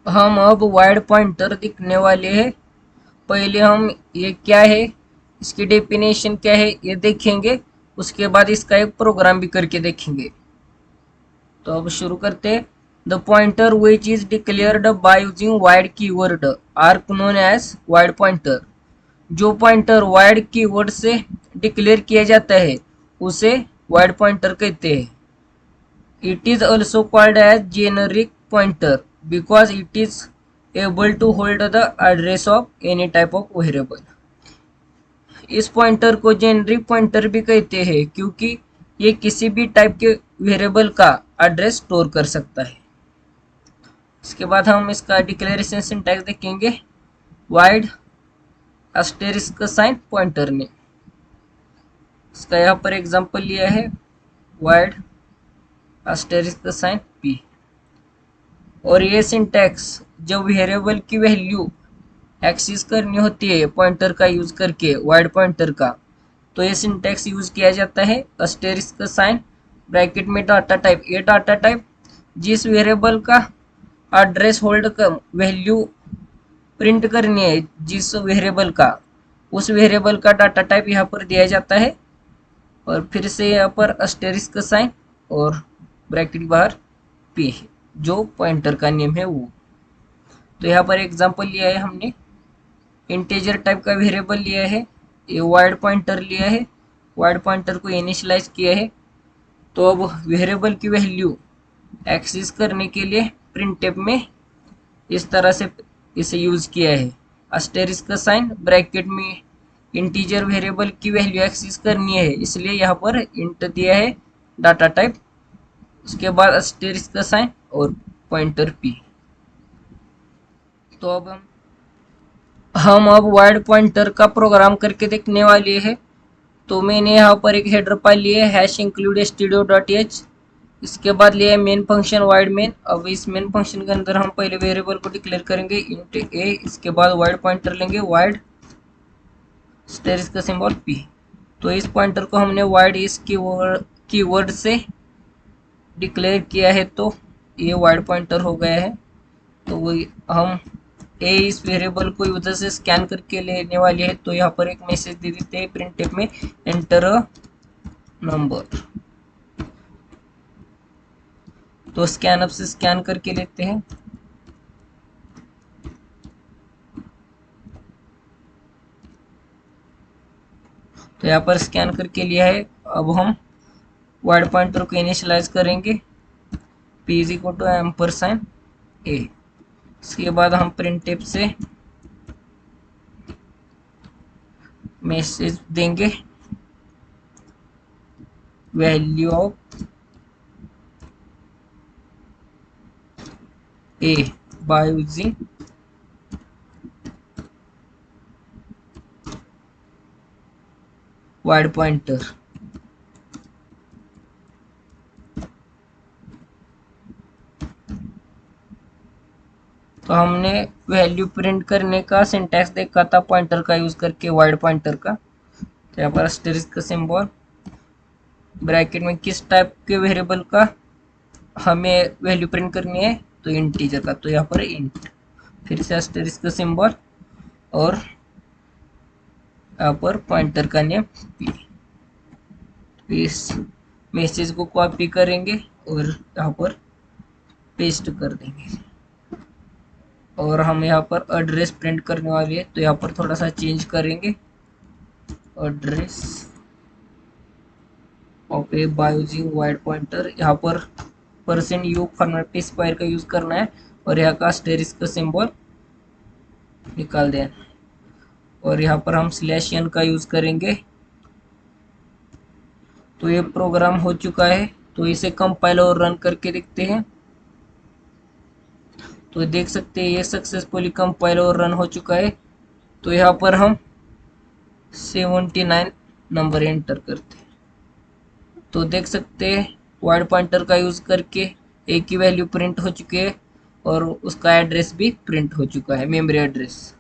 हम अब wide pointer दिखने वाले हैं। पहले हम ये क्या है, इसकी डेफिनेशन क्या है ये देखेंगे। उसके बाद इसका एक प्रोग्राम भी करके देखेंगे। तो अब शुरू करते हैं। The pointer which is declared by using void keyword are known as void pointer. जो पॉइंटर वाइड कीवर्ड से डिक्लेयर किया जाता है उसे वाइड पॉइंटर कहते हैं। It is also called as generic pointer because it is able to hold the address of any type of variable. इस pointer को जेनरिक पॉइंटर भी कहते हैं क्योंकि ये किसी भी टाइप के वेरिएबल का एड्रेस स्टोर कर सकता है। इसके बाद हम इसका डिक्लेरेशन सिंटैक्स देखेंगे। वाइड asterisk साइन पॉइंटर ने इसका यहाँ पर एग्जांपल लिया है। Void asterisk sign p। और ये सिंटैक्स जब वेरिएबल की वैल्यू एक्सेस करनी होती है पॉइंटर का यूज करके, वाइड पॉइंटर का, तो ये सिंटैक्स यूज किया जाता है asterisk साइन ब्रैकेट में डाटा टाइप। ये डाटा टाइप जिस वेरिएबल का एड्रेस होल्ड का वैल्यू प्रिंट करनी है, जिस वेरिएबल का, उस वेरिएबल का डाटा टाइप यहाँ पर दिया जाता है। और फिर से यहाँ पर asterisk साइन और ब्रैकेट बाहर p है जो पॉइंटर का नेम है वो। तो यहाँ पर एग्जांपल लिया है हमने, इंटीजर टाइप का वेरिएबल लिया है, ये वाइड पॉइंटर लिया है, वाइड पॉइंटर को इनिशियलाइज किया है। तो अब वेरिएबल की वैल्यू एक्सेस करने के लिए प्रिंटफ में इस तरह से इसे यूज किया है। asterisk साइन ब्रैकेट में इंटीजर वेरिएबल की वैल्यू एक्सेस करनी है इसलिए यहाँ पर इंट दिया है डाटा टाइप। उसके बाद asterisk साइन और पॉइंटर p। तो अब हम अब वाइड पॉइंटर का प्रोग्राम करके देखने वाले हैं। तो मैंने यहाँ पर एक हेडर फाइल लिया है हैश इंक्लूड stdio.h। इसके बाद लिया है मेन फंक्शन वाइड मेन। अब इस मेन फंक्शन के अंदर हम पहले वेरिएबल को डिक्लेयर करेंगे इंट a। इसके बाद वाइड पॉइंटर लेंगे वाइड asterisk का सिंबल p। तो इस पॉइंटर को हमने वाइड इस कीवर्ड से डिक्लेयर किया है तो ये वाइड पॉइंटर हो गया है। तो वही हम ए इस वेरिएबल को यूजर से स्कैन करके लेने वाले हैं। तो यहाँ पर एक मैसेज दे देते हैं प्रिंटफ में, एंटर अ नंबर। तो स्कैन अप से स्कैन करके लेते हैं। तो यहाँ पर स्कैन करके लिया है। अब हम वाइड पॉइंटर को इनिशियलाइज करेंगे p is equal to ampersand a। इसके बाद हम प्रिंटफ से मैसेज देंगे value of a by using void pointer. तो हमने वैल्यू प्रिंट करने का सिंटैक्स देखा था पॉइंटर का यूज करके, वाइड पॉइंटर का। तो यहाँ पर asterisk का सिंबल, ब्रैकेट में किस टाइप के वेरिएबल का हमें वैल्यू प्रिंट करनी है, तो इंटीजर का। तो यहाँ पर इंट, फिर से asterisk का सिंबल और यहाँ पर पॉइंटर का नेम p। इस मैसेज को कॉपी करेंगे और यहाँ पर पेस्ट कर देंगे। और हम यहाँ पर एड्रेस प्रिंट करने वाले हैं तो यहाँ पर थोड़ा सा चेंज करेंगे। Address of A bye using void pointer, यहाँ पर %u फॉर्मेट स्क्वायर का यूज करना है और यहाँ का asterisk का सिंबल निकाल देना। और यहाँ पर हम /n का यूज करेंगे। तो ये प्रोग्राम हो चुका है। तो इसे कंपाइल और रन करके देखते हैं। तो देख सकते हैं ये सक्सेसफुली कंपाइल और रन हो चुका है। तो यहाँ पर हम 79 नंबर एंटर करते हैं। तो देख सकते हैं वाइड पॉइंटर का यूज करके ए की वैल्यू प्रिंट हो चुकी है और उसका एड्रेस भी प्रिंट हो चुका है, मेमोरी एड्रेस।